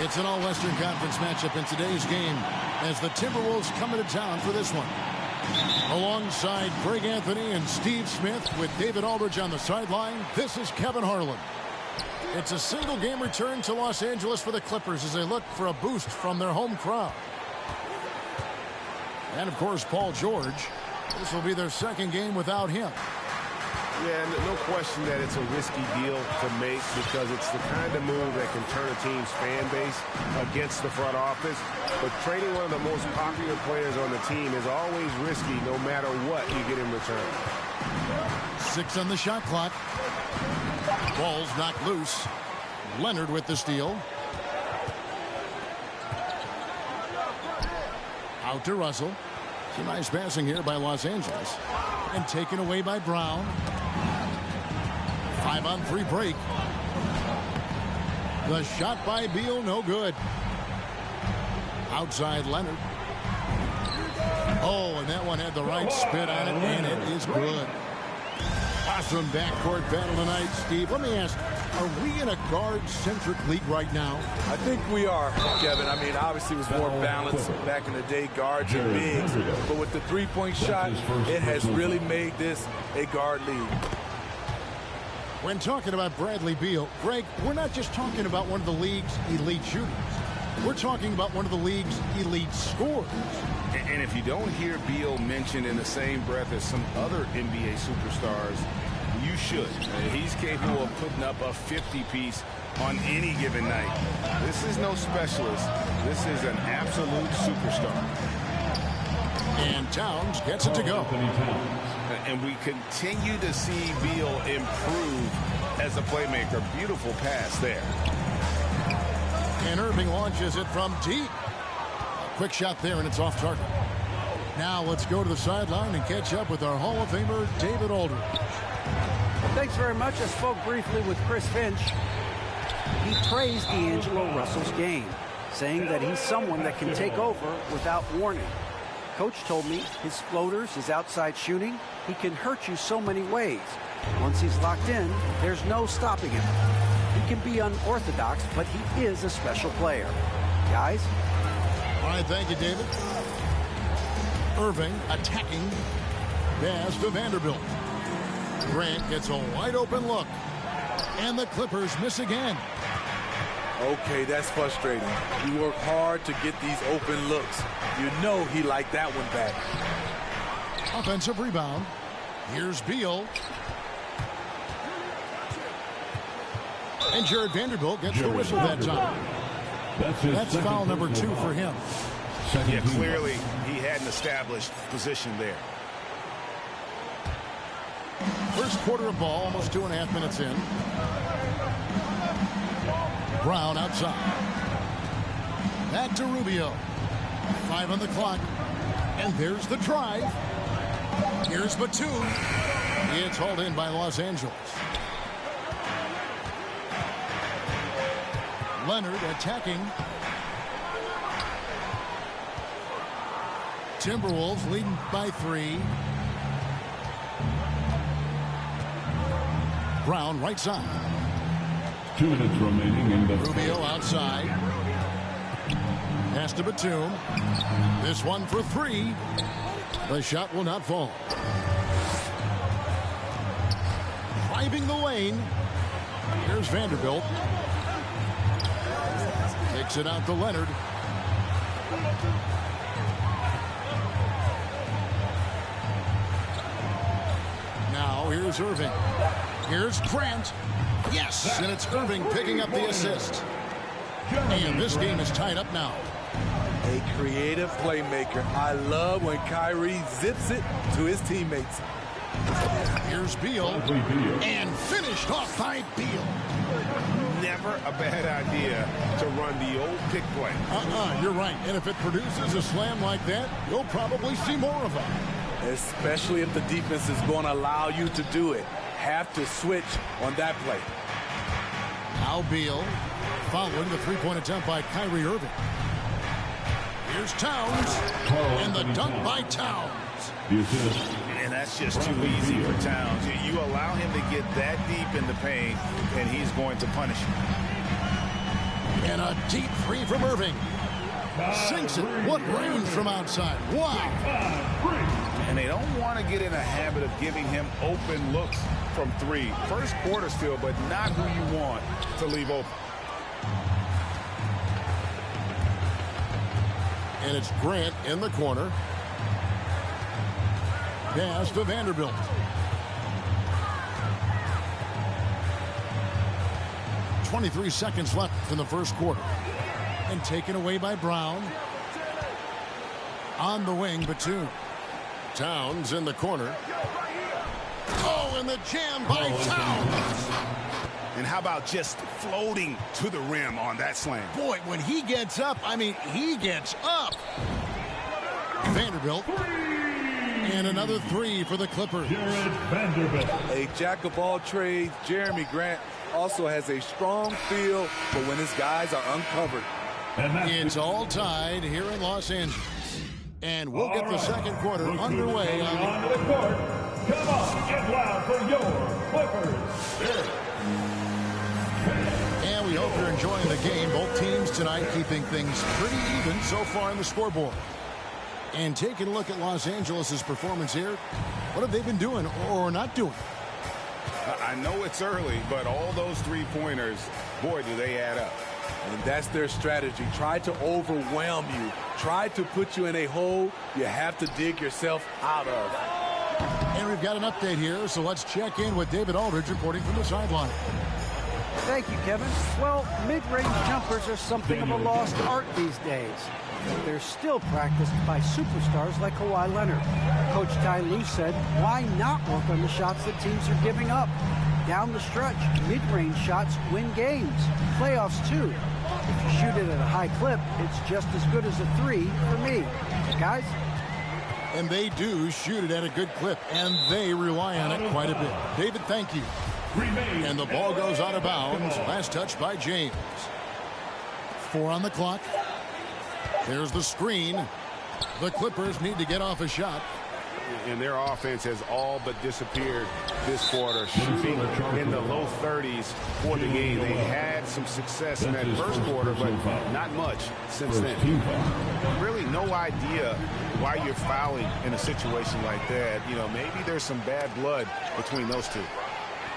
It's an all-Western Conference matchup in today's game as the Timberwolves come into town for this one. Alongside Greg Anthony and Steve Smith with David Aldridge on the sideline, this is Kevin Harlan. It's a single-game return to Los Angeles for the Clippers as they look for a boost from their home crowd. And, of course, Paul George. This will be their second game without him. Yeah, no question that it's a risky deal to make because it's the kind of move that can turn a team's fan base against the front office. But trading one of the most popular players on the team is always risky no matter what you get in return. 6 on the shot clock. Ball's knocked loose. Leonard with the steal. Out to Russell. Some nice passing here by Los Angeles. And taken away by Brown. 5-on-3 break. The shot by Beal, no good. Outside Leonard. Oh, and that one had the right spin on it, and it is good. Awesome backcourt battle tonight, Steve. Let me ask, are we in a guard-centric league right now? I think we are, Kevin. I mean, obviously it was more balanced back in the day, guards and bigs. But with the three-point shot, it has really made this a guard league. When talking about Bradley Beal, Greg, we're not just talking about one of the league's elite shooters. We're talking about one of the league's elite scorers. And if you don't hear Beal mentioned in the same breath as some other NBA superstars, you should. He's capable of putting up a 50-piece on any given night. This is no specialist. This is an absolute superstar. And Towns gets it to go. And we continue to see Beal improve as a playmaker. Beautiful pass there. And Irving launches it from deep. Quick shot there, and it's off target. Now let's go to the sideline and catch up with our Hall of Famer, David Aldridge. Thanks very much. I spoke briefly with Chris Finch. He praised D'Angelo Russell's game, saying that he's someone that can take over without warning. Coach told me his floaters, his outside shooting, he can hurt you so many ways. Once he's locked in, there's no stopping him. He can be unorthodox, but he is a special player. Guys? All right, thank you, David. Irving attacking. Pass to Vanderbilt. Grant gets a wide-open look. And the Clippers miss again. Okay, that's frustrating. You work hard to get these open looks. You know he liked that one back. Offensive rebound. Here's Beal. And Jared Vanderbilt gets the whistle that time. That's foul number 2 for him. Yeah, clearly he had an established position there. First quarter of ball, almost 2.5 minutes in. Brown outside. Back to Rubio. 5 on the clock. And there's the drive. Here's Batum. It's hauled in by Los Angeles. Leonard attacking. Timberwolves leading by 3. Brown right side. 2 minutes remaining in the Rubio outside. Pass to Batum. This one for 3. The shot will not fall. Driving the lane. Here's Vanderbilt. Takes it out to Leonard. Now here's Irving. Here's Grant. Yes, and it's Irving picking up the assist. And this game is tied up now. A creative playmaker. I love when Kyrie zips it to his teammates. Here's Beal. And finished off by Beal. Never a bad idea to run the old pick play. You're right. And if it produces a slam like that, you'll probably see more of them. Especially if the defense is going to allow you to do it. Have to switch on that play. Now Beal following the three-point attempt by Kyrie Irving. Here's Towns. And the dunk by Towns. And that's just too easy for Towns. You allow him to get that deep in the paint, and he's going to punish you. And a deep three from Irving. Sinks it. What range from outside. Wow. And they don't want to get in a habit of giving him open looks from three. First quarter still, but not who you want to leave open. And it's Grant in the corner. Pass to Vanderbilt. .23 seconds left in the first quarter. And taken away by Brown. On the wing, Batum. Towns in the corner. Oh, and the jam by Towns. And how about just floating to the rim on that slam? Boy, when he gets up, I mean, he gets up. Vanderbilt. And another three for the Clippers. Vanderbilt. A jack of all trades, Jeremy Grant also has a strong feel for when his guys are uncovered. It's all tied here in Los Angeles. And we'll get the second quarter underway on the court. Come on, get loud for your Clippers. And we hope you're enjoying the game. Both teams tonight keeping things pretty even so far on the scoreboard. And taking a look at Los Angeles' performance here, what have they been doing or not doing? I know it's early, but all those three-pointers, boy, do they add up. And that's their strategy. Try to overwhelm you. Try to put you in a hole you have to dig yourself out of. And we've got an update here, so let's check in with David Aldridge reporting from the sideline. Thank you, Kevin. Well, mid-range jumpers are something of a lost art these days. But they're still practiced by superstars like Kawhi Leonard. Coach Ty Lue said, why not work on the shots that teams are giving up? Down the stretch, mid-range shots win games. Playoffs, too. If you shoot it at a high clip, it's just as good as a three for me. Guys? And they do shoot it at a good clip, and they rely on it quite a bit. David, thank you. And the ball goes out of bounds. Last touch by James. 4 on the clock. There's the screen. The Clippers need to get off a shot. And their offense has all but disappeared this quarter, shooting in the low 30s for the game. They had some success in that first quarter, but not much since then. Really no idea why you're fouling in a situation like that. You know, maybe there's some bad blood between those two.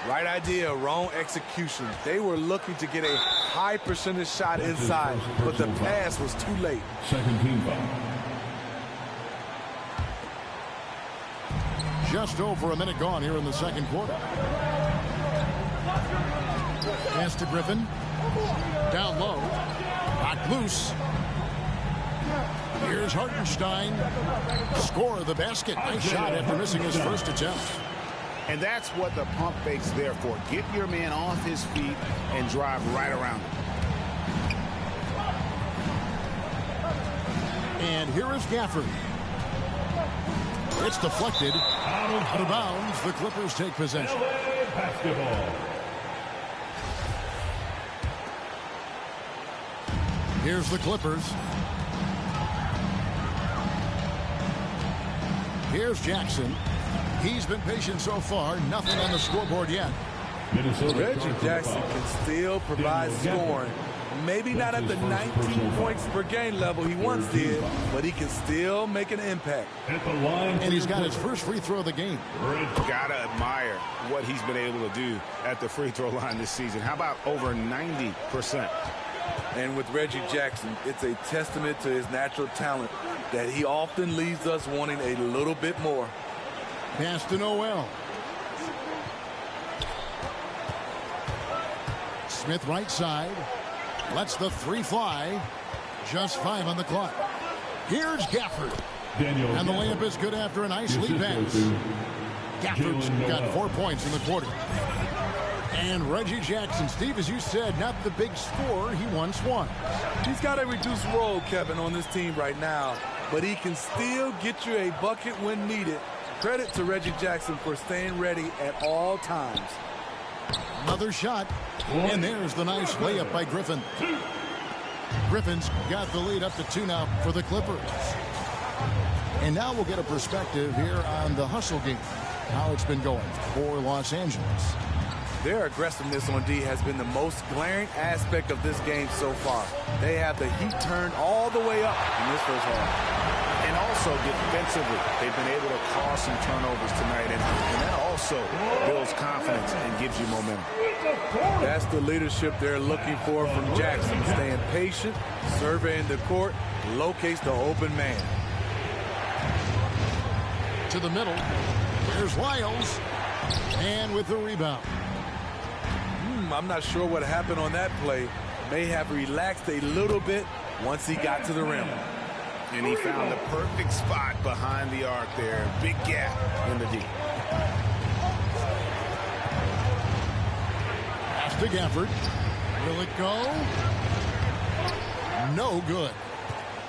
Right idea, wrong execution. They were looking to get a high percentage shot inside, but the pass was too late. Second team foul. Just over a minute gone here in the second quarter. Pass to Griffin. Down low. Knocked loose. Here's Hartenstein. Score the basket. Nice shot after missing his first attempt. And that's what the pump fake's there for. Get your man off his feet and drive right around him. And here is Gafford. It's deflected. Out of bounds. The Clippers take possession. Basketball. Here's the Clippers. Here's Jackson. He's been patient so far. Nothing on the scoreboard yet. Reggie Jackson can still provide scoring. Maybe not at the 19 points per game level he once did, but he can still make an impact. And he's got his first free throw of the game. Gotta admire what he's been able to do at the free throw line this season. How about over 90%? And with Reggie Jackson, it's a testament to his natural talent that he often leaves us wanting a little bit more. Pass to Noel. Smith right side. Lets the three fly. Just 5 on the clock. Here's Gafford. And the layup is good after a nice lead pass. Gafford's got 4 points in the quarter. And Reggie Jackson, Steve, as you said, not the big scorer he once was. He's got a reduced role, Kevin, on this team right now, but he can still get you a bucket when needed. Credit to Reggie Jackson for staying ready at all times. Another shot, and there's the nice layup by Griffin. Griffin's got the lead up to 2 now for the Clippers. And now we'll get a perspective here on the hustle game, how it's been going for Los Angeles. Their aggressiveness on D has been the most glaring aspect of this game so far. They have the heat turned all the way up in this first half. And also defensively, they've been able to cause some turnovers tonight, and that also builds confidence and gives you momentum. That's the leadership they're looking for from Jackson. Staying patient, surveying the court, locates the open man. To the middle. Here's Lyles. And with the rebound. I'm not sure what happened on that play. May have relaxed a little bit once he got to the rim. And he found the perfect spot behind the arc there. Big gap in the D. Pass to Gafford. Will it go? No good.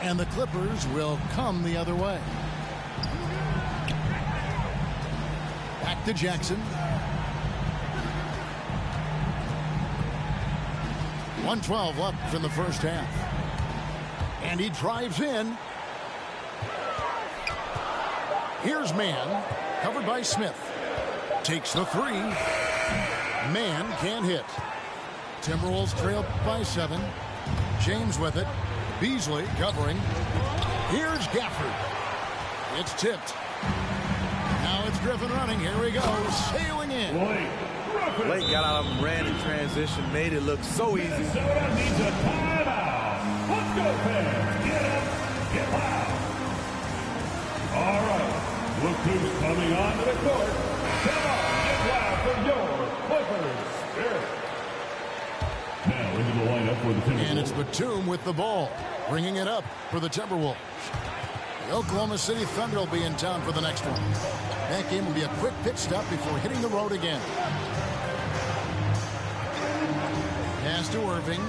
And the Clippers will come the other way. Back to Jackson. 1:12 left in the first half. And he drives in. Here's Mann, covered by Smith. Takes the three. Mann can't hit. Timberwolves trail by 7. James with it. Beasley covering. Here's Gafford. It's tipped. Now it's Griffin running. Here we go. Sailing in. Blake got out of him, ran in transition, made it look so easy. Minnesota needs a timeout. Let's go, fans. Get up, get loud. All right. Look who's coming onto the court. Come on, get loud for your Clippers. Now into the lineup for the Timberwolves. And it's Batum with the ball, bringing it up for the Timberwolves. The Oklahoma City Thunder will be in town for the next one. That game will be a quick pit stop before hitting the road again. Pass to Irving.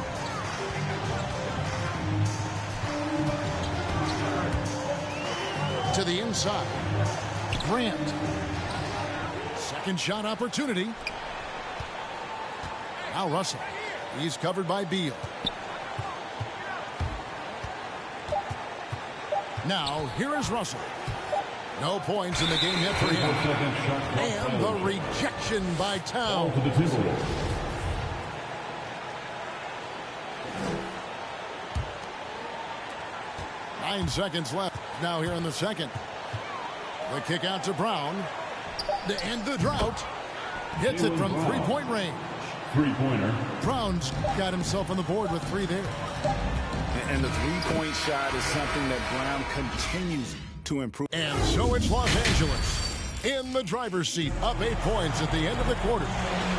To the inside. Grant. Second shot opportunity. Now Russell. He's covered by Beal. Now here is Russell. No points in the game yet for him. And the rejection by Towns. 9 seconds left now here in the second. The kick out to Brown to end the drought. Hits it from three-point range. Three-pointer. Brown's got himself on the board with 3 there. And the three-point shot is something that Brown continues to improve. And so it's Los Angeles in the driver's seat, up 8 points at the end of the quarter.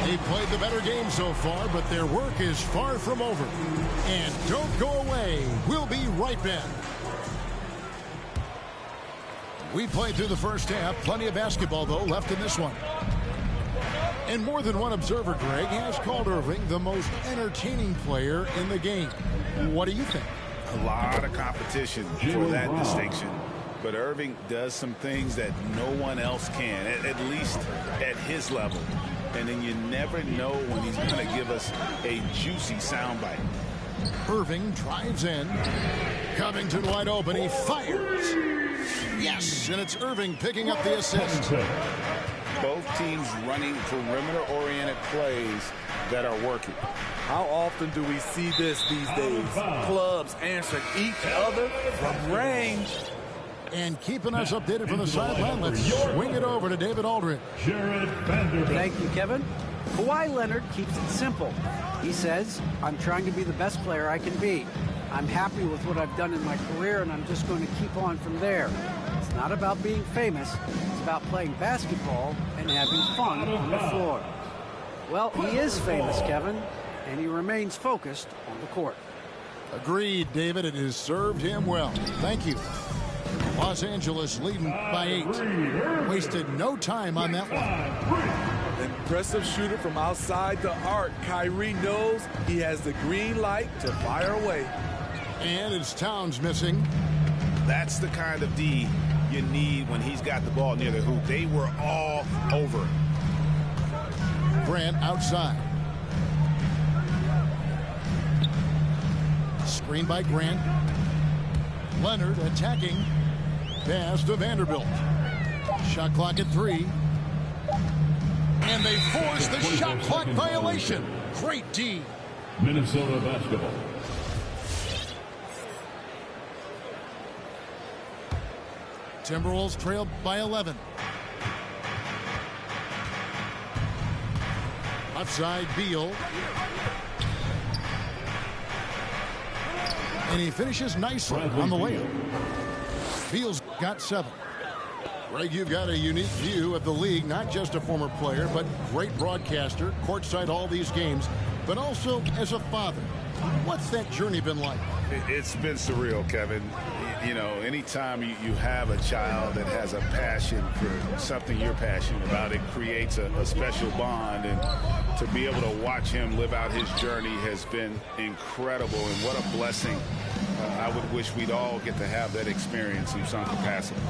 They've played the better game so far, but their work is far from over. And don't go away. We'll be right back. We played through the first half. Plenty of basketball, though, left in this one. And more than one observer, Greg, has called Irving the most entertaining player in the game. What do you think? A lot of competition for that distinction. But Irving does some things that no one else can, at least at his level. And then you never know when he's going to give us a juicy soundbite. Irving drives in. Covington wide open. He fires. Yes, and it's Irving picking up the assist. Both teams running perimeter-oriented plays that are working. How often do we see this these days? Clubs answering each other from range. And keeping us updated from the sideline, let's swing it over to David Aldridge. Thank you, Kevin. Kawhi Leonard keeps it simple. He says, I'm trying to be the best player I can be. I'm happy with what I've done in my career, and I'm just going to keep on from there. It's not about being famous. It's about playing basketball and having fun on the floor. Well, he is famous, Kevin, and he remains focused on the court. Agreed, David. It has served him well. Thank you. Los Angeles leading by 8. Wasted no time on that one. Impressive shooter from outside the arc. Kyrie knows he has the green light to fire away. And it's Towns missing. That's the kind of D you need when he's got the ball near the hoop. They were all over it. Grant outside. Screen by Grant. Leonard attacking. Pass to Vanderbilt. Shot clock at 3. And they force the shot clock violation. Great D. Minnesota basketball. Timberwolves trailed by 11. Outside Beal. And he finishes nicely on the layup. Beal's got 7. Greg, you've got a unique view of the league, not just a former player, but great broadcaster, courtside all these games, but also as a father. What's that journey been like? It's been surreal, Kevin. You know, anytime you have a child that has a passion for something you're passionate about, it creates a special bond. And to be able to watch him live out his journey has been incredible. And what a blessing. I would wish we'd all get to have that experience in some capacity.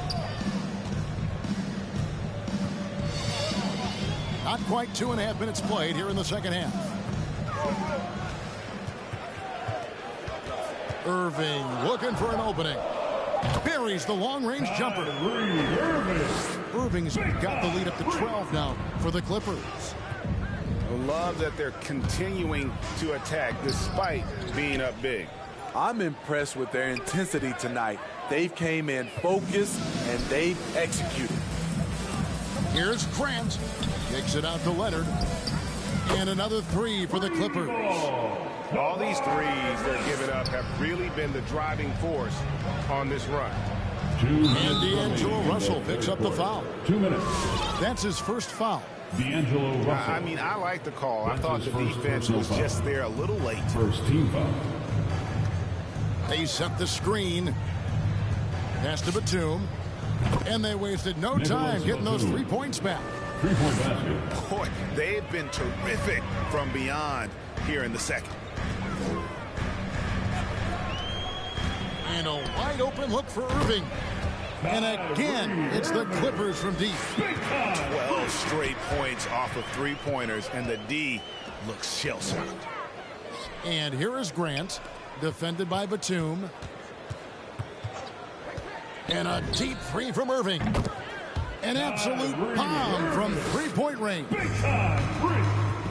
Not quite 2.5 minutes played here in the second half. Irving looking for an opening. Buries the long-range jumper. Irving's got the lead up to 12 now for the Clippers. I love that they're continuing to attack despite being up big. I'm impressed with their intensity tonight. They've came in focused and they've executed. Here's Grant. Kicks it out to Leonard. And another 3 for the Clippers. All these threes they're giving up have really been the driving force on this run. And D'Angelo Russell picks up the foul. 2 minutes. That's his first foul. D'Angelo Russell. I mean, I like the call. I thought the defense was just there a little late. First team foul. They set the screen. Pass to Batum. And they wasted no time getting those 3 points back. 3-point basket. Boy, they've been terrific from beyond here in the second. And a wide open look for Irving. And again, it's the Clippers from deep. 12 straight points off of 3-pointers, and the D looks shell-shocked. And here is Grant, defended by Batum. And a deep 3 from Irving. An absolute bomb from 3-point range.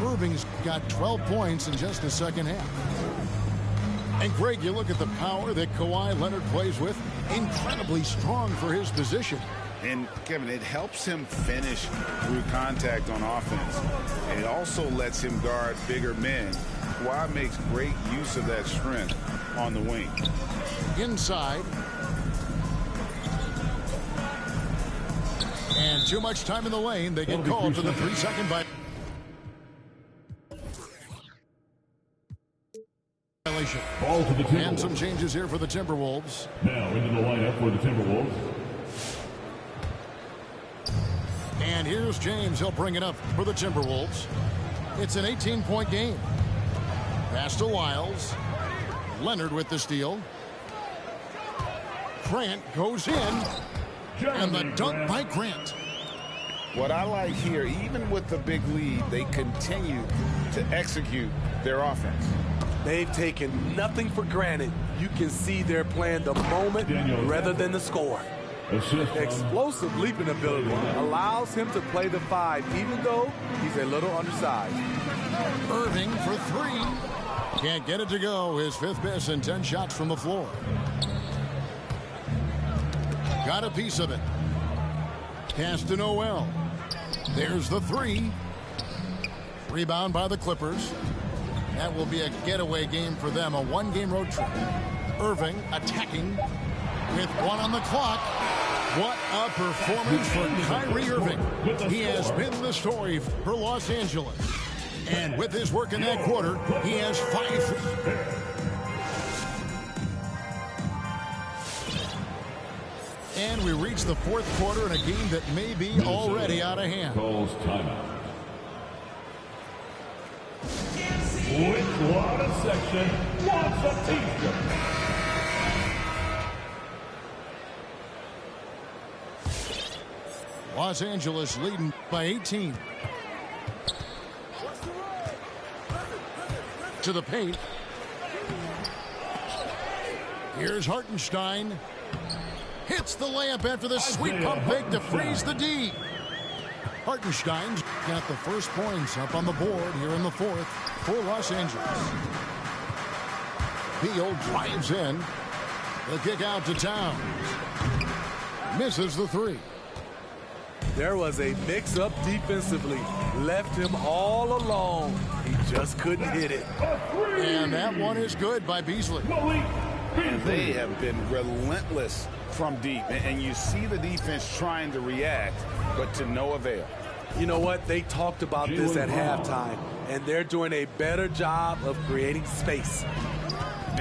Irving's got 12 points in just the second half. And Greg, you look at the power that Kawhi Leonard plays with, incredibly strong for his position. And, Kevin, it helps him finish through contact on offense. It also lets him guard bigger men. Kawhi makes great use of that strength on the wing. Inside. And too much time in the lane. They get called for the 3-second violation. Ball to the Timberwolves. And some changes here for the Timberwolves. Now into the lineup for the Timberwolves. And here's James. He'll bring it up for the Timberwolves. It's an 18-point game. Pass to Wiles. Leonard with the steal. Grant goes in. And the dunk by Grant. What I like here, even with the big lead, they continue to execute their offense. They've taken nothing for granted. You can see they're playing the moment rather than the score. Explosive leaping ability allows him to play the 5, even though he's a little undersized. Irving for 3. Can't get it to go. His 5th miss and 10 shots from the floor. Got a piece of it. Pass to Noel. There's the 3. Rebound by the Clippers. That will be a getaway game for them, a 1-game road trip. Irving attacking with 1 on the clock. What a performance for Kyrie Irving. He has been the story for Los Angeles. And with his work in that quarter, he has 5. And we reach the 4th quarter in a game that may be already out of hand. Calls timeout. Which water section wants a t-shirt? Los Angeles leading by 18. To the paint. Here's Hartenstein. Hits the layup after the sweep pump fake to freeze the D. Hartenstein got the first points up on the board here in the fourth for Los Angeles. Beal drives in. The kick out to Towns. Misses the three. There was a mix-up defensively. Left him all alone. He just couldn't hit it. And that one is good by Beasley. And they have been relentless from deep. And you see the defense trying to react, but to no avail. You know what? They talked about this at halftime, and they're doing a better job of creating space.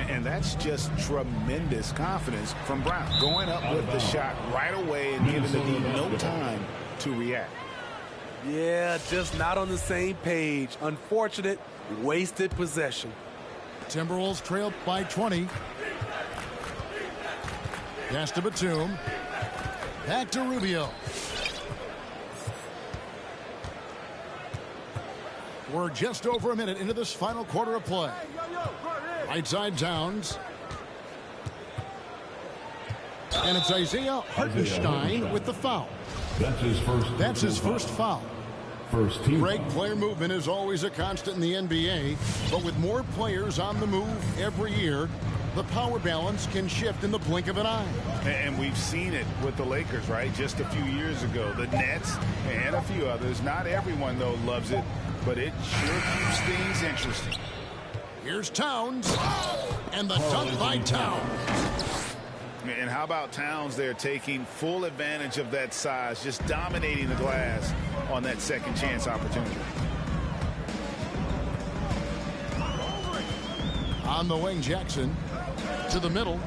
And that's just tremendous confidence from Brown. Going up with the shot right away and giving the D no time to react. Yeah, just not on the same page. Unfortunate, wasted possession. Timberwolves trail by 20. Pass to Batum. Back to Rubio. We're just over a minute into this final quarter of play. Right side Towns. And it's Isaiah Hartenstein with the foul. That's his first foul. First team. Great player movement is always a constant in the NBA, but with more players on the move every year, the power balance can shift in the blink of an eye. And we've seen it with the Lakers, right? Just a few years ago. The Nets and a few others. Not everyone, though, loves it, but it sure keeps things interesting. Here's Towns, and the dunk by Towns. And how about Towns there taking full advantage of that size, just dominating the glass on that second chance opportunity. On the wing, Jackson to the middle,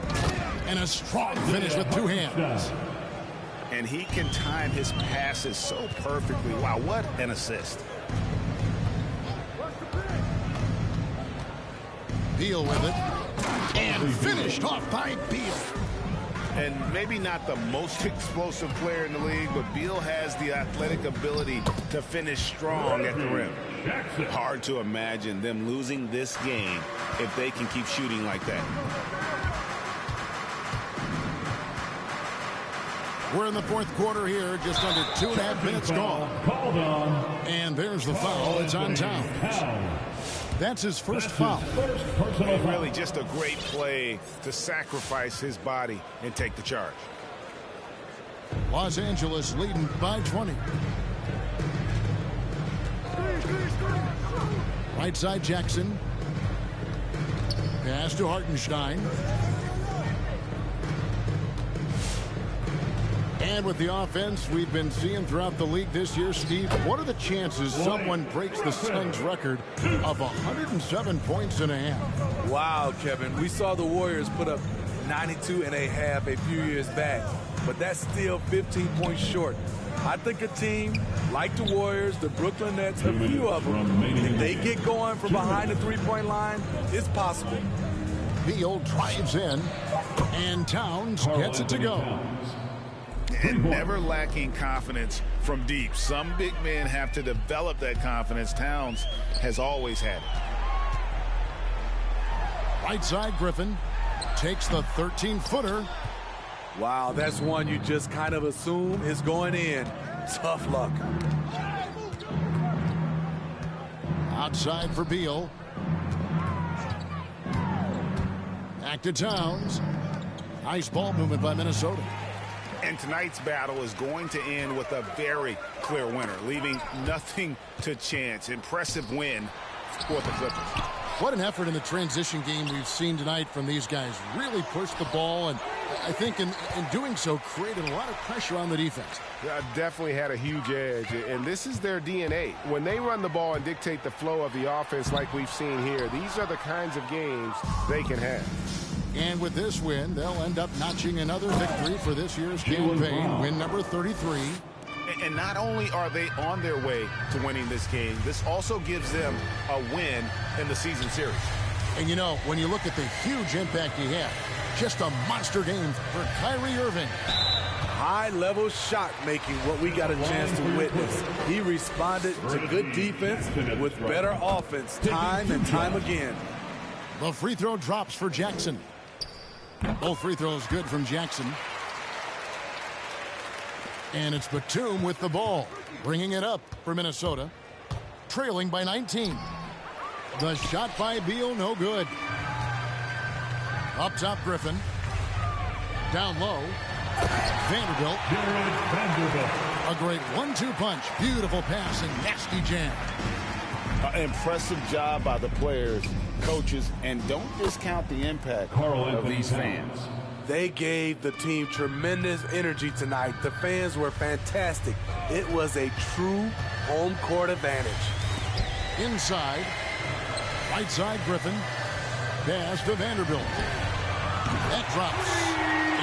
and a strong finish with two hands. And he can time his passes so perfectly. Wow, what an assist. Beal with it, and finished off by Beal. And maybe not the most explosive player in the league, but Beal has the athletic ability to finish strong at the rim. Hard to imagine them losing this game if they can keep shooting like that. We're in the fourth quarter here, just under 2.5 minutes gone. And there's the foul. It's on Towns. That's his first foul. And really just a great play to sacrifice his body and take the charge. Los Angeles leading by 20. Right side Jackson. Pass to Hartenstein. And with the offense we've been seeing throughout the league this year, Steve, what are the chances someone breaks the Suns record of 107 points and a half? Wow, Kevin. We saw the Warriors put up 92 and a half a few years back, but that's still 15 points short. I think a team like the Warriors, the Brooklyn Nets, a few of them, if they get going from behind the three-point line, it's possible. Beal drives in, and Towns gets it to go. And never lacking confidence from deep. Some big men have to develop that confidence. Towns has always had it. Right side Griffin takes the 13-footer. Wow, that's one you just kind of assume is going in. Tough luck. Outside for Beal. Back to Towns. Nice ball movement by Minnesota. And tonight's battle is going to end with a very clear winner, leaving nothing to chance. Impressive win for the Clippers. What an effort in the transition game we've seen tonight from these guys. Really pushed the ball, and I think in doing so created a lot of pressure on the defense. Yeah, definitely had a huge edge, and this is their DNA. When they run the ball and dictate the flow of the offense like we've seen here, these are the kinds of games they can have. And with this win, they'll end up notching another victory for this year's campaign, win number 33. And not only are they on their way to winning this game, this also gives them a win in the season series. And you know, when you look at the huge impact he had, just a monster game for Kyrie Irving. High-level shot making, what we got a chance to witness. He responded to good defense with better offense time and time again. The free throw drops for Jackson. Both free throws good from Jackson. And it's Batum with the ball, bringing it up for Minnesota, trailing by 19. The shot by Beal, no good. Up top, Griffin. Down low, Vanderbilt. A great 1-2 punch. Beautiful pass and nasty jam. Impressive job by the players, coaches, and don't discount the impact of these fans. They gave the team tremendous energy tonight. The fans were fantastic. It was a true home court advantage. Inside, right side, Griffin. Pass to Vanderbilt. That drops.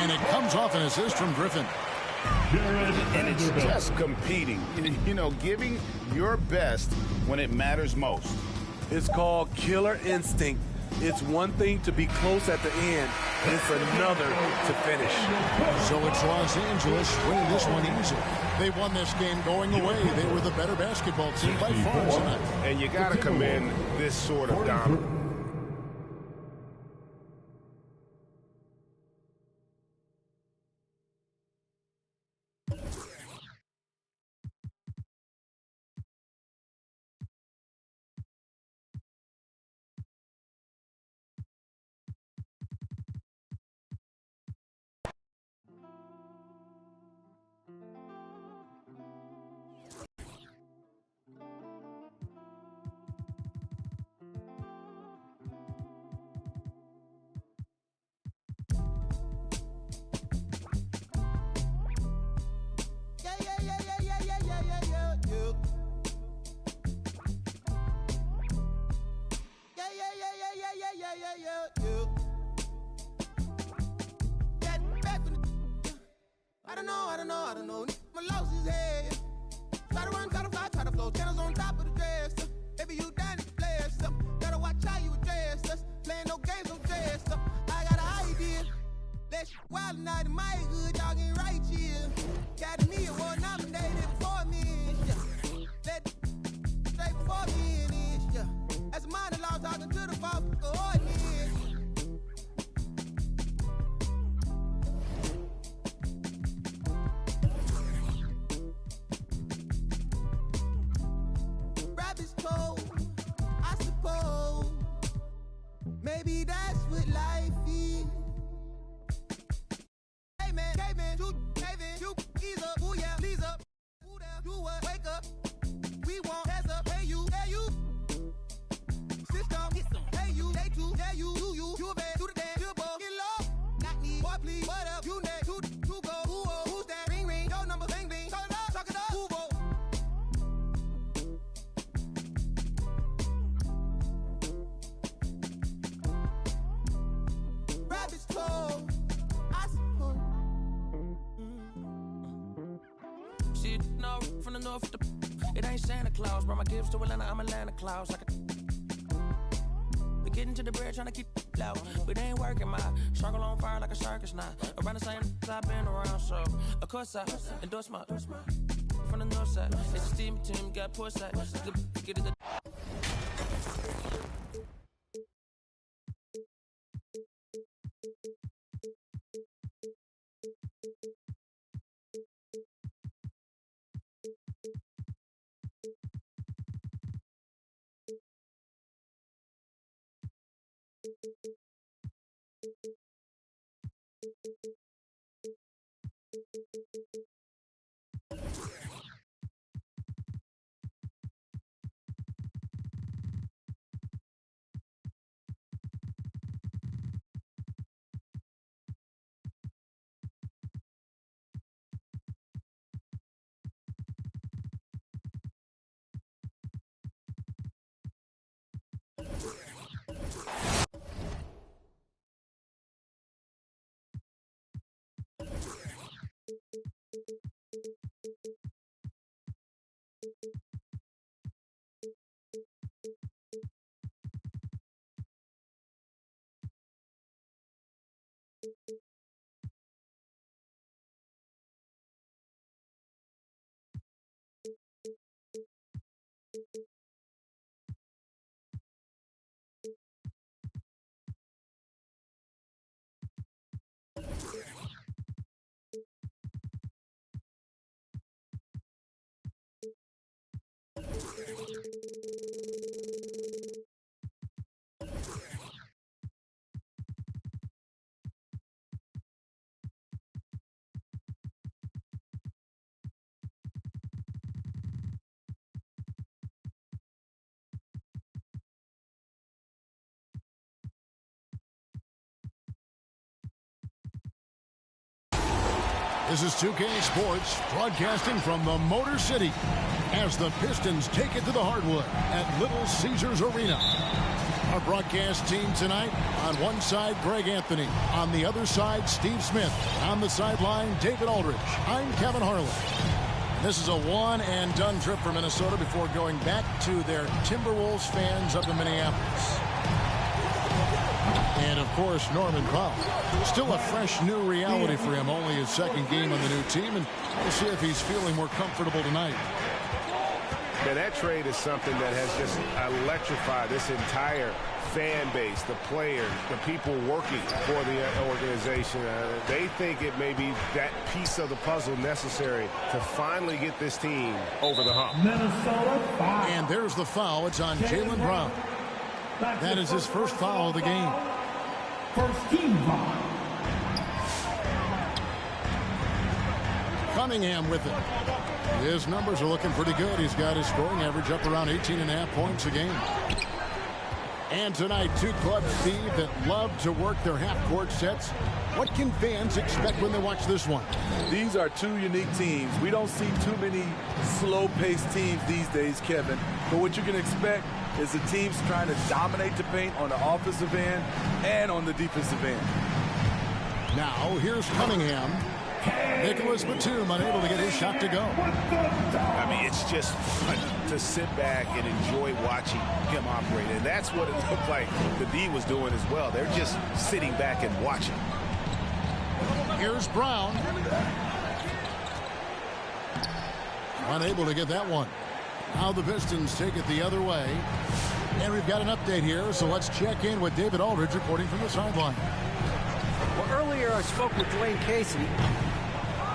And it comes off an assist from Griffin. And it's just competing, you know, giving your best when it matters most. It's called killer instinct. It's one thing to be close at the end, and it's another to finish. So it's Los Angeles winning this one easy. They won this game going away. They were the better basketball team by far tonight. And you got to commend this sort of dominance. I don't know. My loss is head. Try to run, try to fly, try to flow. Channels on top of the dress. Baby, you down to play stuff. Gotta watch how you address us. Playing no games, no dress stuff. I got an idea. That shit wild night in my hood. Y'all getting right here. Got me award nominated before me. Yeah. Let straight before me in this. Yeah. That's a monologue talking to the folk. Maybe that's what life is. Hey man, you ease up, ooh yeah, please up. Ooh there, do what, wake up. We want heads up, hey you. System, get some, hey you, day two, yeah you a bad, do the dance, you a ball, get low. Not me, boy please, what up, you next, two go, who's that, ring, your number, bling, talk it up, who go. Rabbit's told, I suppose. Shit, no, from the north, it ain't Santa Claus. Brought my gifts to Atlanta, I'm Atlanta Claus. We getting to the bread, trying to keep it loud. But it ain't working, my circle on fire like a circus now. Around the same I've been around, so of course I endorse my from the north side. It's a steam team, got poor side. Get it. This is 2K Sports broadcasting from the Motor City as the Pistons take it to the hardwood at Little Caesars Arena. Our broadcast team tonight, on one side, Greg Anthony. On the other side, Steve Smith. On the sideline, David Aldridge. I'm Kevin Harlan. This is a one-and-done trip for Minnesota before going back to their Timberwolves fans up in Minneapolis. And, of course, Norman Powell. Still a fresh new reality for him. Only his second game on the new team, and we'll see if he's feeling more comfortable tonight. Yeah, that trade is something that has just electrified this entire fan base, the players, the people working for the organization. They think it may be that piece of the puzzle necessary to finally get this team over the hump. Minnesota foul. And there's the foul. It's on Jaylen Brown. That is his first foul of the game. First team foul. Cunningham with it. His numbers are looking pretty good. He's got his scoring average up around 18.5 points a game. And tonight, two clubs, Steve, that love to work their half-court sets. What can fans expect when they watch this one? These are two unique teams. We don't see too many slow-paced teams these days, Kevin. But what you can expect is the teams trying to dominate the paint on the offensive end and on the defensive end. Now, here's Cunningham. Nicholas Batum unable to get his shot to go. I mean, it's just fun to sit back and enjoy watching him operate. And that's what it looked like the D was doing as well. They're just sitting back and watching. Here's Brown. Unable to get that one. Now the Pistons take it the other way. And we've got an update here, so let's check in with David Aldridge reporting from the sideline. Well, earlier I spoke with Dwayne Casey.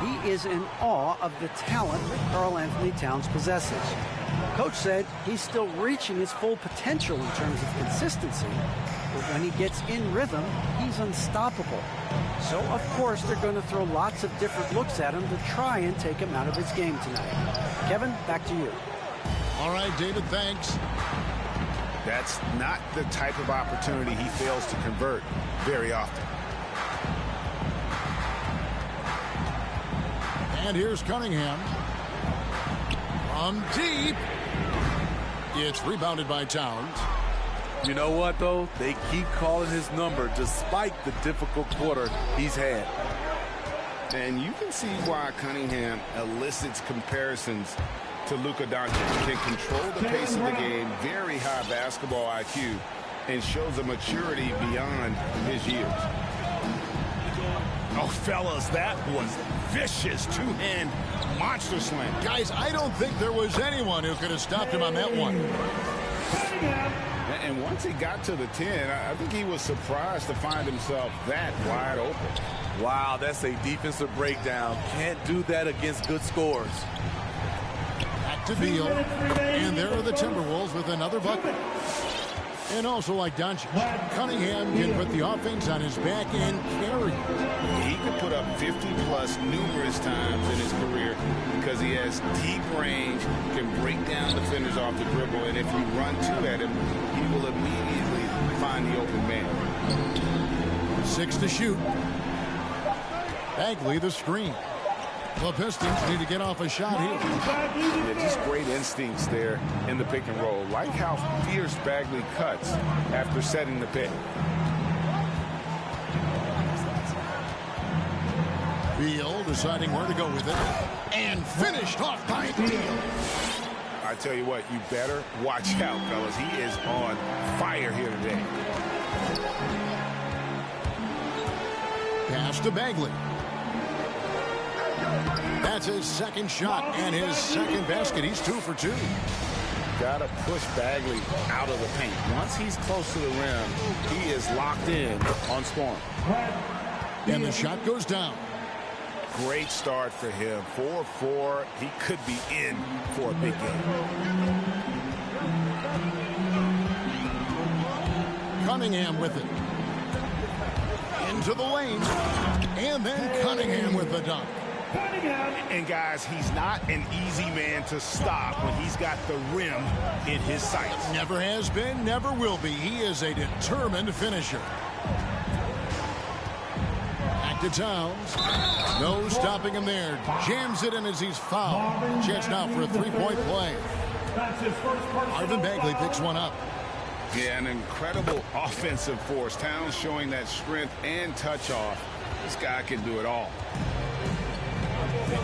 He is in awe of the talent that Karl Anthony Towns possesses. Coach said he's still reaching his full potential in terms of consistency, but when he gets in rhythm, he's unstoppable. So, of course, they're going to throw lots of different looks at him to try and take him out of his game tonight. Kevin, back to you. All right, David, thanks. That's not the type of opportunity he fails to convert very often. And here's Cunningham. From deep. It's rebounded by Towns. You know what, though? They keep calling his number despite the difficult quarter he's had. And you can see why Cunningham elicits comparisons to Luka Doncic. Can control the pace of the game, very high basketball IQ, and shows a maturity beyond his years. Oh, fellas, that was vicious two-hand monster slam. Guys, I don't think there was anyone who could have stopped him on that one. And once he got to the 10, I think he was surprised to find himself that wide open. Wow, that's a defensive breakdown. Can't do that against good scores. Back to Beal. And there are the Timberwolves with another bucket. And also, like Doncic, Cunningham can put the offense on his back and carry. He could put up 50-plus numerous times in his career because he has deep range, can break down defenders off the dribble, and if you run two at him, he will immediately find the open man. 6 to shoot. Bagley the screen. The Pistons need to get off a shot here. Yeah, just great instincts there in the pick and roll. Like how fierce Bagley cuts after setting the pick. Beal deciding where to go with it. And finished off by Beal. I tell you what, you better watch out, fellas. He is on fire here today. Pass to Bagley. That's his second shot and his second basket. He's 2 for 2. Got to push Bagley out of the paint. Once he's close to the rim, he is locked in on scoring. And the shot goes down. Great start for him. 4-4. He could be in for a big game. Cunningham with it. Into the lane. And then Cunningham with the dunk. And guys, he's not an easy man to stop when he's got the rim in his sights. Never has been, never will be. He is a determined finisher. Back to Towns. No stopping him there. Jams it in as he's fouled. Chance now for a three-point play. Marvin Bagley picks one up. Yeah, an incredible offensive force. Towns showing that strength and touch off. This guy can do it all.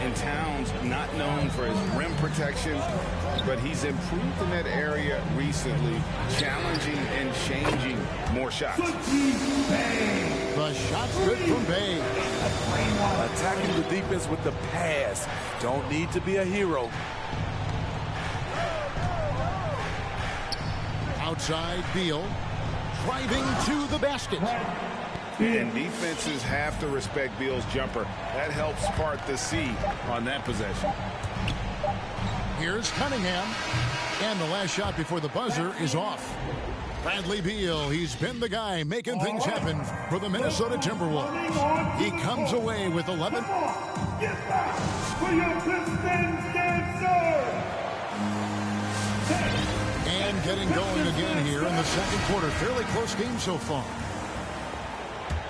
And Towns not known for his rim protection, but he's improved in that area recently, challenging and changing more shots. The shot's good from Bay. Attacking the defense with the pass. Don't need to be a hero. Outside, Beal driving to the basket. And defenses have to respect Beal's jumper. That helps part the seed on that possession. Here's Cunningham. And the last shot before the buzzer is off. Bradley Beal, he's been the guy making things happen for the Minnesota Timberwolves. He comes away with 11. And getting going again here in the second quarter. Fairly close game so far.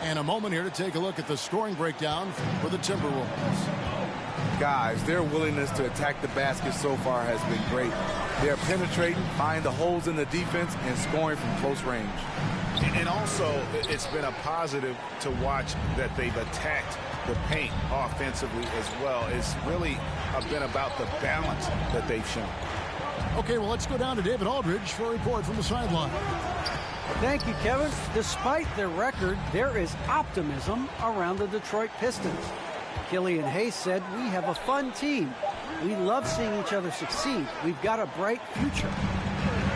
And a moment here to take a look at the scoring breakdown for the Timberwolves. Guys, their willingness to attack the basket so far has been great. They're penetrating, finding the holes in the defense, and scoring from close range. And also, it's been a positive to watch that they've attacked the paint offensively as well. It's really been about the balance that they've shown. Okay, well, let's go down to David Aldridge for a report from the sideline. Thank you, Kevin. Despite their record, there is optimism around the Detroit Pistons. Killian Hayes said, "We have a fun team. We love seeing each other succeed. We've got a bright future."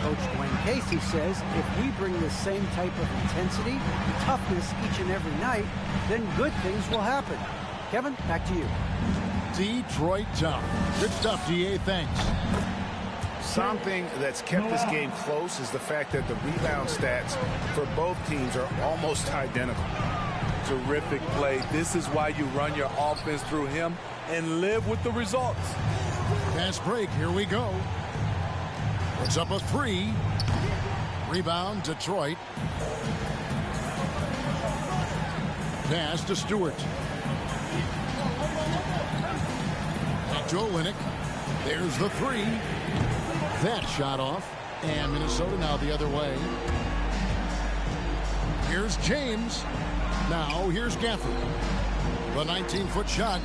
Coach Dwayne Casey says, "If we bring the same type of intensity and toughness each and every night, then good things will happen." Kevin, back to you. Detroit tough. Good stuff, DA. Thanks. Something that's kept this game close is the fact that the rebound stats for both teams are almost identical. Terrific play. This is why you run your offense through him and live with the results. Fast break. Here we go. It's up a three. Rebound, Detroit. Pass to Stewart. Back to Olynyk. There's the three. That shot off. And Minnesota now the other way. Here's James. Now here's Gafford. The 19-foot shot.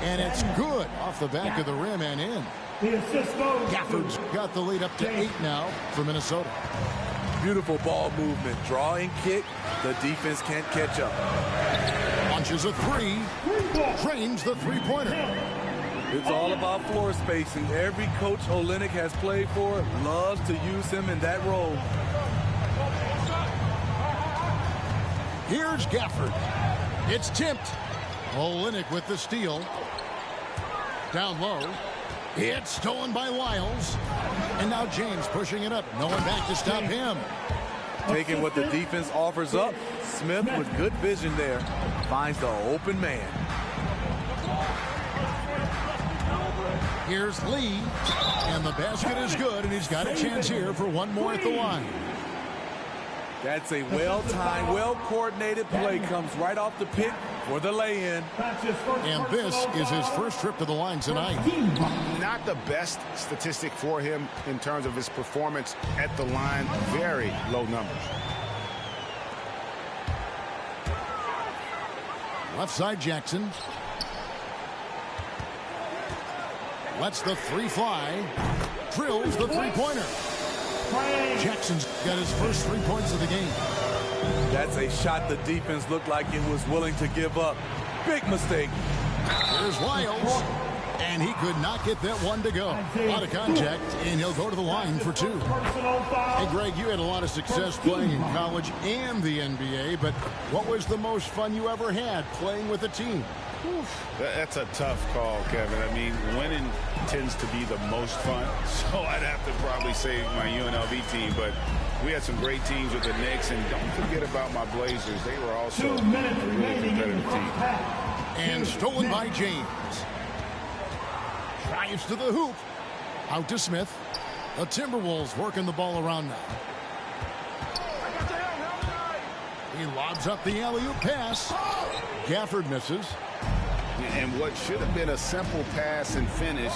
And it's good off the back of the rim and in. Gafford's got the lead up to 8 now for Minnesota. Beautiful ball movement. Draw and kick. The defense can't catch up. Launches a three. Trains the three-pointer. It's all about floor spacing. Every coach Olynyk has played for loves to use him in that role. Here's Gafford. It's tipped. Olynyk with the steal. Down low. It's stolen by Lyles. And now James pushing it up. No one back to stop him. Taking what the defense offers up. Smith with good vision there. Finds the open man. Here's Lee. And the basket is good. And he's got a chance here for one more at the line. That's a well-timed, well-coordinated play. Comes right off the pick for the lay-in. And this is his first trip to the line tonight. Not the best statistic for him in terms of his performance at the line. Very low numbers. Left side, Jackson. Lets the three fly. Drills the three-pointer. Jackson's got his first 3 points of the game. That's a shot the defense looked like it was willing to give up. Big mistake. Here's Lyles. And he could not get that one to go. Out of contact, and he'll go to the line for two. Hey, Greg, you had a lot of success playing in college and the NBA, but what was the most fun you ever had playing with a team? That's a tough call, Kevin. I mean, winning tends to be the most fun, so I'd have to probably say my UNLV team, but we had some great teams with the Knicks, and don't forget about my Blazers. They were also a really competitive team. And stolen by James. Drives to the hoop. Out to Smith. The Timberwolves working the ball around now. He lobs up the alley-oop pass. Gafford misses. And what should have been a simple pass and finish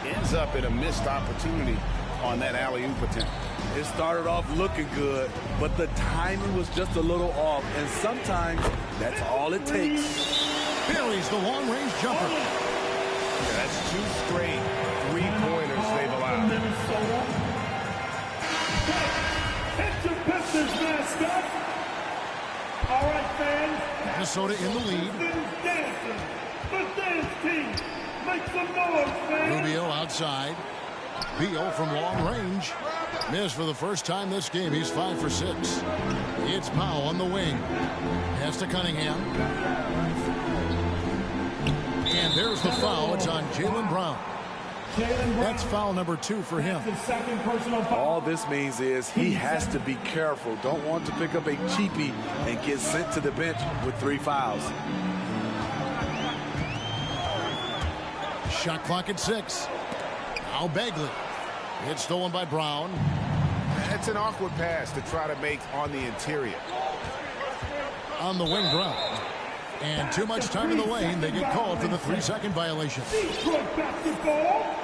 ends up in a missed opportunity on that alley-oop attempt. It started off looking good, but the timing was just a little off, and sometimes that's all it takes. Buries the long-range jumper. Yeah, that's 2 straight three-pointers they've allowed. It's your Pistons mascot. All right, fans. Minnesota in the lead. Dancing. The dance team. Make some noise, fans. Rubio outside. Beal from long range. Missed for the first time this game. He's 5 for 6. It's Powell on the wing. Pass to Cunningham. And there's the foul. It's on Jaylen Brown. That's foul number 2 for him. All this means is he has to be careful. Don't want to pick up a cheapie and get sent to the bench with 3 fouls. Shot clock at 6. Now Bagley. It's stolen by Brown. That's an awkward pass to try to make on the interior. On the wing, Brown. And too much time in the lane. They get called for the 3-second violation. Detroit basketball.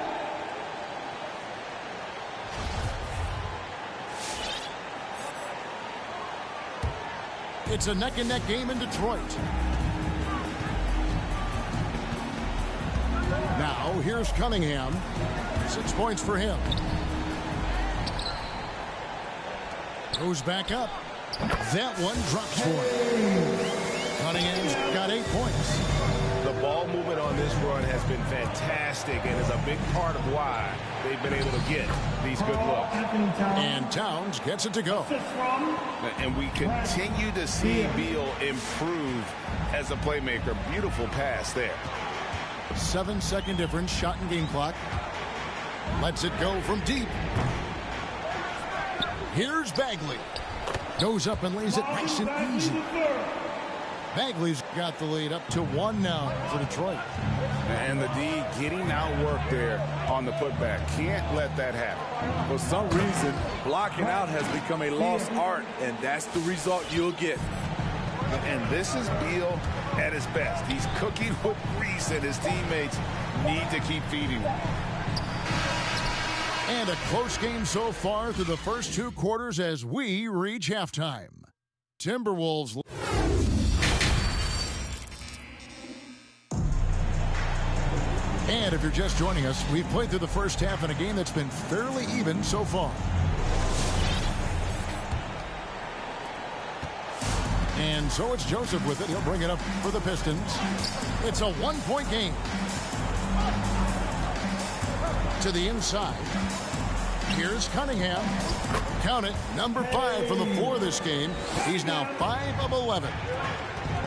It's a neck-and-neck game in Detroit. Now, here's Cunningham. 6 points for him. Goes back up. That one drops for him. Cunningham's got 8 points. The ball movement on this run has been fantastic and is a big part of why they've been able to get these good looks. And Towns gets it to go. And we continue to see Beal improve as a playmaker. Beautiful pass there. 7-second difference, shot and game clock. Lets it go from deep. Here's Bagley. Goes up and lays it nice and easy. Bagley's got the lead up to 1 now for Detroit. And the D getting outworked there on the putback. Can't let that happen. For some reason, blocking out has become a lost art, and that's the result you'll get. And this is Beal at his best. He's cooking with grease, and his teammates need to keep feeding him. And a close game so far through the first 2 quarters as we reach halftime. Timberwolves. And if you're just joining us, we've played through the first half in a game that's been fairly even so far. And so it's Joseph with it. He'll bring it up for the Pistons. It's a 1-point game. To the inside. Here's Cunningham. Count it, number 5 from the floor this game. He's now 5 of 11.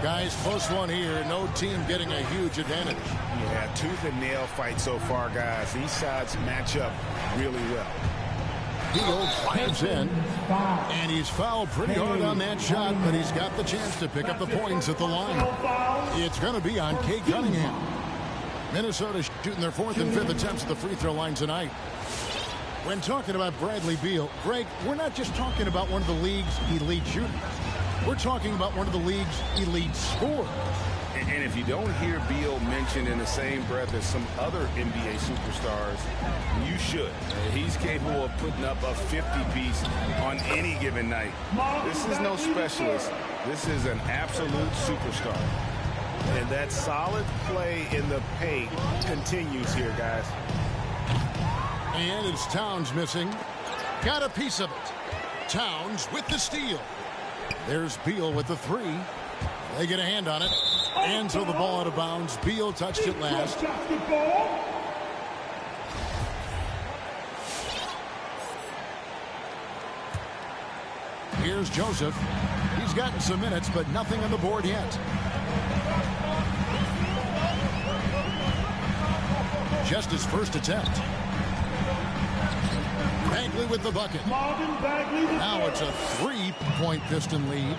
Guys, close one here. No team getting a huge advantage. Yeah, tooth and nail fight so far, guys. These sides match up really well. Beal drives in, and he's fouled pretty hard on that shot, but he's got the chance to pick up the points at the line. It's going to be on Cade Cunningham. Minnesota shooting their 4th and 5th attempts at the free throw line tonight. When talking about Bradley Beal, Greg, we're not just talking about one of the league's elite shooters. We're talking about one of the league's elite scorers. And if you don't hear Beal mentioned in the same breath as some other NBA superstars, you should. He's capable of putting up a 50-piece on any given night. This is no specialist. This is an absolute superstar. And that solid play in the paint continues here, guys. And it's Towns missing. Got a piece of it. Towns with the steal. There's Beal with the 3. They get a hand on it. And so the ball out of bounds. Beal touched it last. Here's Joseph. He's gotten some minutes, but nothing on the board yet. Just his first attempt. Bagley with the bucket. Now it's a 3-point Piston lead.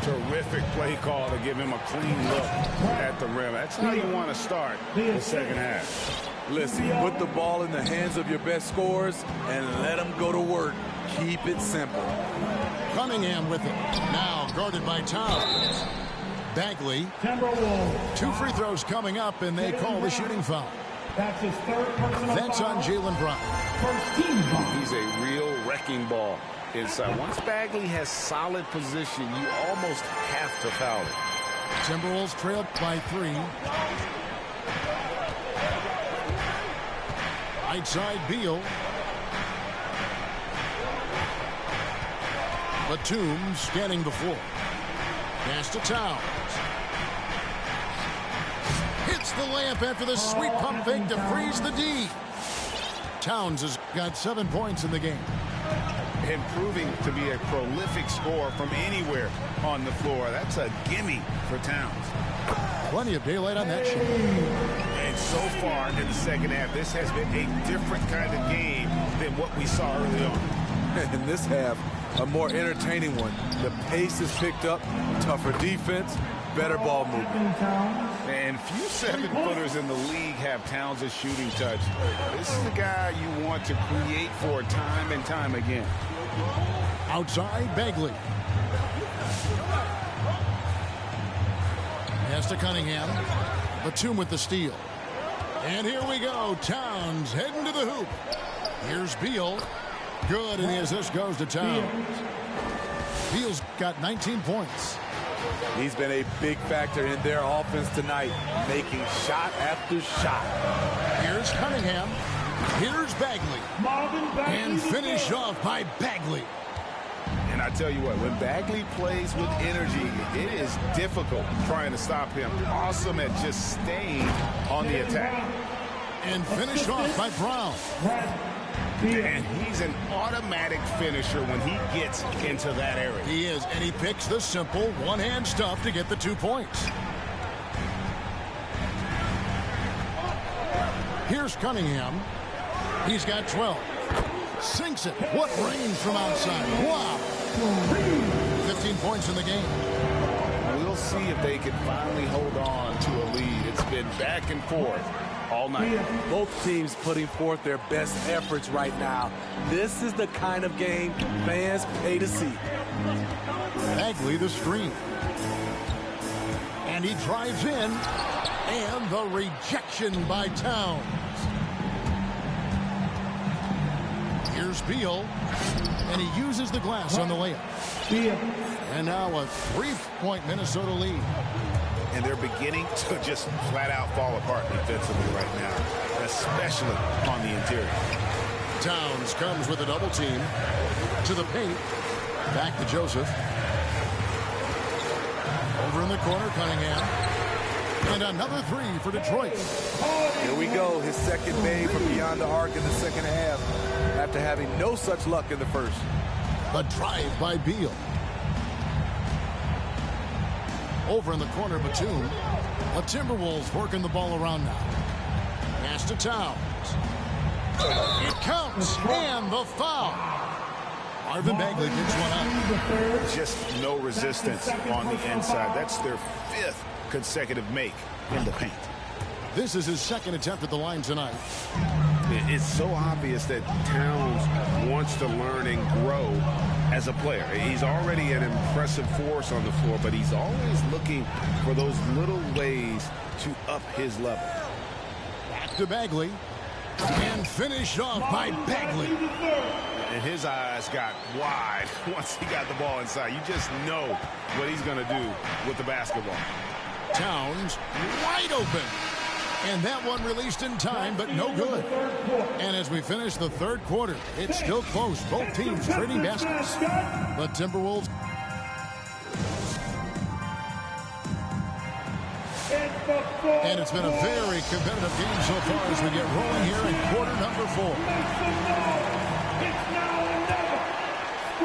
Terrific play call to give him a clean look at the rim. That's how you want to start the second half. Listen, put the ball in the hands of your best scorers and let them go to work. Keep it simple. Cunningham with it. Now guarded by Towns. Bagley. 2 free throws coming up, and they call the shooting foul. That's his third personal That's foul. on Jalen Brown. First team foul. He's a real wrecking ball inside. Once Bagley has solid position, you almost have to foul it. Timberwolves trailed by 3. Right side, Beal. Batum scanning the floor. Pass to Towns. Hits the layup after the sweet pump fake to freeze the D. Towns has got 7 points in the game. Improving to be a prolific scorer from anywhere on the floor. That's a gimme for Towns. Plenty of daylight on that shot. And so far in the second half, this has been a different kind of game than what we saw early on. In this half, a more entertaining one. The pace is picked up, tougher defense, better ball movement. And few 7-footers in the league have Towns' shooting touch. This is the guy you want to create for time and time again. Outside, Bagley. Pass to Cunningham. Batum with the steal. And here we go. Towns heading to the hoop. Here's Beal. Good, and the assist goes to Towns. Beal's got 19 points. He's been a big factor in their offense tonight, making shot after shot. Here's Cunningham. Here's Bagley. And finished off by Bagley. And I tell you what, when Bagley plays with energy, it is difficult trying to stop him. Awesome at just staying on the attack. And finished off by Brown. And he's an automatic finisher when he gets into that area. He is, and he picks the simple one-hand stuff to get the 2 points. Here's Cunningham. He's got 12. Sinks it. What range from outside. Wow. 15 points in the game. We'll see if they can finally hold on to a lead. It's been back and forth all night. Both teams putting forth their best efforts right now. This is the kind of game fans pay to see. Bagley the screen. And he drives in. And the rejection by Towns. Here's Beal. And he uses the glass on the layup. And now a 3-point Minnesota lead. And they're beginning to just flat out fall apart defensively right now, especially on the interior. Towns comes with a double team to the paint. Back to Joseph. Over in the corner, Cunningham. And another 3 for Detroit. Here we go, his second made from beyond the arc in the second half after having no such luck in the first. A drive by Beal. Over in the corner, Batum. The Timberwolves working the ball around now. Pass to Towns. It counts, and the foul. Marvin Bagley picks one up. Just no resistance on the inside. That's their 5th consecutive make in the paint. This is his 2nd attempt at the line tonight. It's so obvious that Towns wants to learn and grow as a player. He's already an impressive force on the floor, but he's always looking for those little ways to up his level. Back to Bagley. And finished off by Bagley. And his eyes got wide once he got the ball inside. You just know what he's going to do with the basketball. Towns wide open. And that one released in time, but no good. And as we finish the 3rd quarter, it's still close. Both teams trading baskets. The Timberwolves. And it's been a very competitive game so far as we get rolling here in quarter number 4.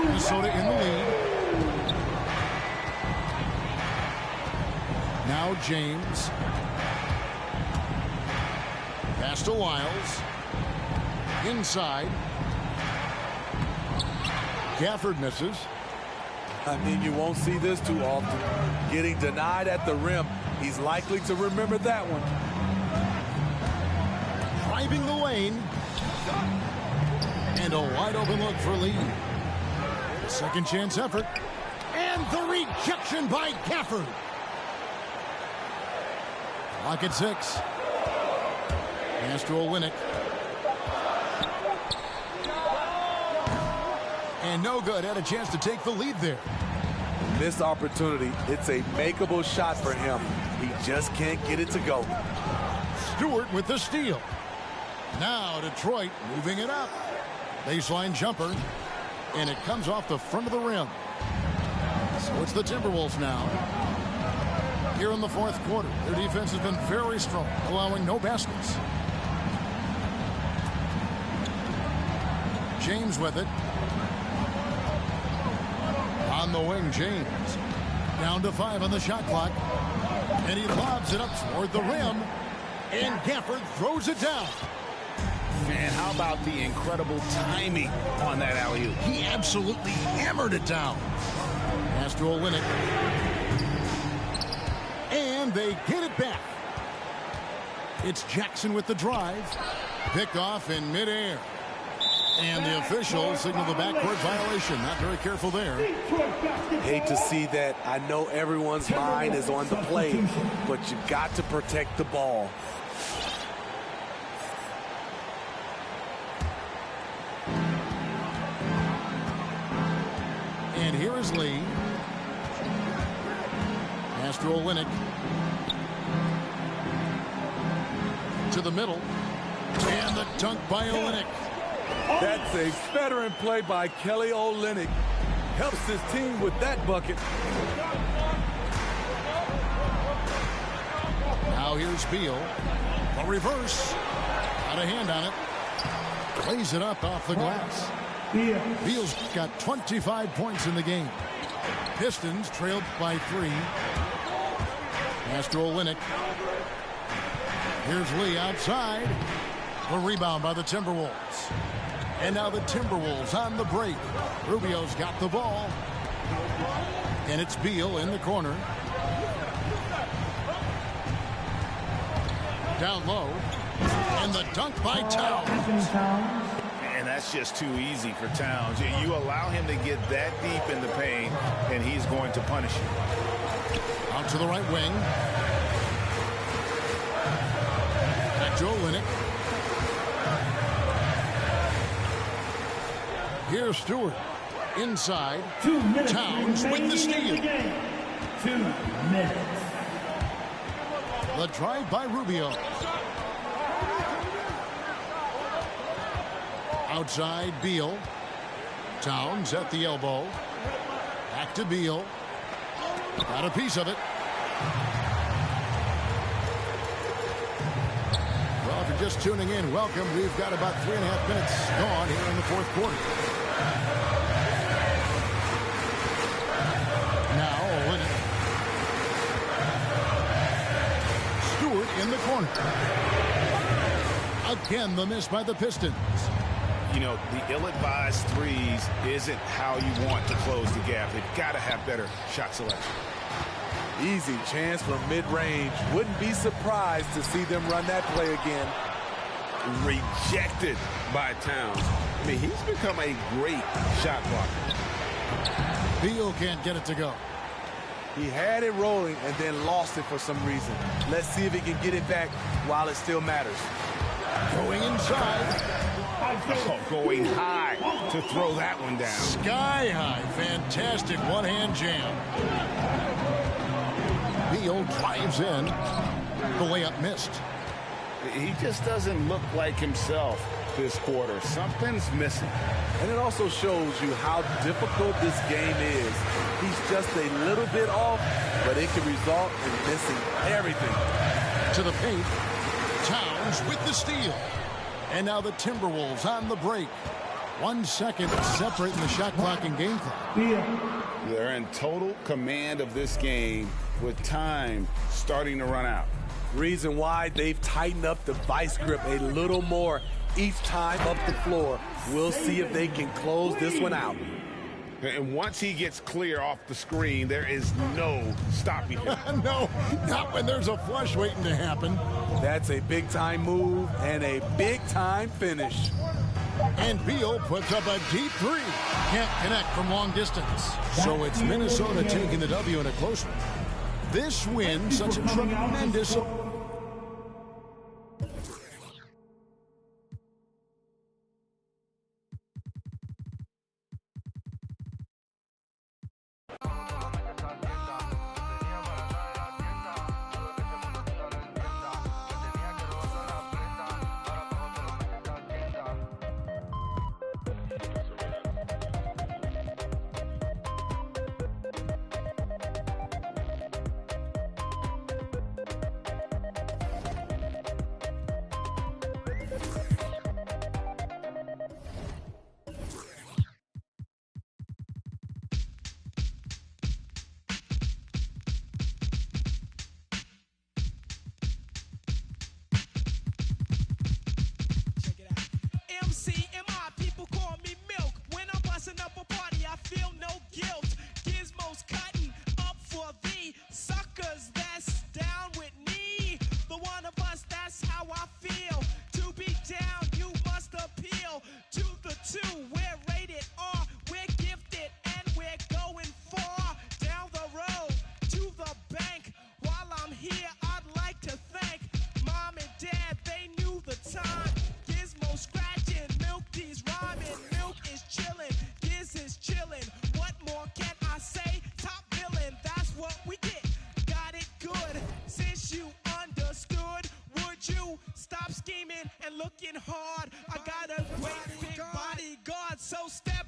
Minnesota in the lead. Now James. Pass to Wiles. Inside. Gafford misses. I mean, you won't see this too often. Getting denied at the rim. He's likely to remember that one. Driving the lane. And a wide open look for Lee. Second chance effort. And the rejection by Gafford. Clock at 6. Pass to Olynyk. And no good. Had a chance to take the lead there. Missed opportunity. It's a makeable shot for him. He just can't get it to go. Stewart with the steal. Now Detroit moving it up. Baseline jumper. And it comes off the front of the rim. So it's the Timberwolves now. Here in the fourth quarter, their defense has been very strong, allowing no baskets. James with it. On the wing, James. Down to 5 on the shot clock. And he lobs it up toward the rim. And Gafford throws it down. Man, how about the incredible timing on that alley-oop? He absolutely hammered it down. Pass to Olynyk. And they get it back. It's Jackson with the drive. Picked off in midair. And the official signaled the backcourt violation. Not very careful there. Hate to see that. I know everyone's mind is on the play, but you got to protect the ball. And here is Lee. Pass to Olynyk. To the middle. And the dunk by Olynyk. That's a veteran play by Kelly Olynyk. Helps his team with that bucket. Now here's Beal. A reverse. Got a hand on it. Plays it up off the glass. Beal's got 25 points in the game. Pistons trailed by 3. Pass to Olynyk. Here's Lee outside. A rebound by the Timberwolves. And now the Timberwolves on the break. Rubio's got the ball. And it's Beal in the corner. Down low. And the dunk by Towns. And that's just too easy for Towns. You allow him to get that deep in the paint, and he's going to punish you. Out to the right wing. Back to Olynyk. Here's Stewart. Inside. 2 minutes Towns with the steal. 2 minutes. The drive by Rubio. Outside, Beal. Towns at the elbow. Back to Beal. Got a piece of it. Well, if you're just tuning in, welcome. We've got about 3.5 minutes gone here in the fourth quarter. Now, Olynyk. Stewart in the corner. Again, the miss by the Pistons. You know, the ill-advised threes isn't how you want to close the gap. They've got to have better shot selection. Easy chance from mid-range. Wouldn't be surprised to see them run that play again. Rejected by Towns. I mean, he's become a great shot blocker. Beal can't get it to go. He had it rolling and then lost it for some reason. Let's see if he can get it back while it still matters. Going inside. Oh, going high to throw that one down. Sky high. Fantastic one-hand jam. Beal drives in. The layup missed. He just doesn't look like himself this quarter. Something's missing. And it also shows you how difficult this game is. He's just a little bit off, but it can result in missing everything. To the paint. Towns with the steal. And now the Timberwolves on the break. 1 second separating the shot clock and game clock. They're in total command of this game with time starting to run out. Reason why they've tightened up the vice grip a little more each time up the floor. We'll see if they can close this one out. And once he gets clear off the screen, there is no stopping him. No, not when there's a flush waiting to happen. That's a big-time move and a big-time finish. And Beal puts up a deep three. Can't connect from long distance. So it's Minnesota taking the W in a close one. This win, such a tremendous... Looking hard, I got a great big bodyguard, so step